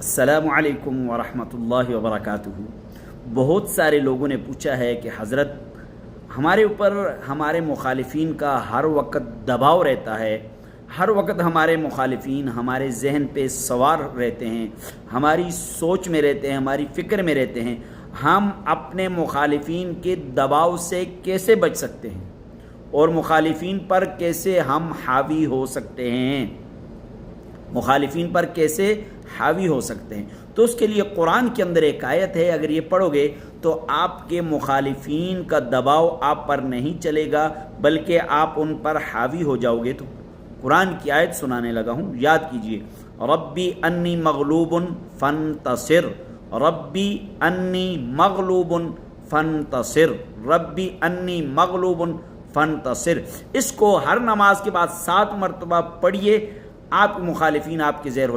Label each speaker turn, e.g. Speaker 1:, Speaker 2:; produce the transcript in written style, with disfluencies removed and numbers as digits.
Speaker 1: अस्सलामु अलैकुम वरहमतुल्लाहि वबरकातुहू। बहुत सारे लोगों ने पूछा है कि हज़रत हमारे ऊपर हमारे मुखालिफिन का हर वक्त दबाव रहता है, हर वक्त हमारे मुखालिफिन हमारे जहन पे सवार रहते हैं, हमारी सोच में रहते हैं, हमारी फ़िक्र में रहते हैं। हम अपने मुखालिफिन के दबाव से कैसे बच सकते हैं और मुखालिफिन पर कैसे हम हावी हो सकते हैं, मुखालिफिन पर कैसे हावी हो सकते हैं। तो उसके लिए कुरान के अंदर एक आयत है, अगर ये पढ़ोगे तो आपके मुखालिफिन का दबाव आप पर नहीं चलेगा बल्कि आप उन पर हावी हो जाओगे। तो कुरान की आयत सुनाने लगा हूँ, याद कीजिए। रब्बी अन्नी मगलूबुन फंतसिर, रब्बी अन्नी मगलूबुन फंतसिर, रब्बी अन्नी मगलूबुन फंतसिर। इसको हर नमाज के बाद 7 मरतबा पढ़िए, आप मुखालिफिन आपके ज़ेर हो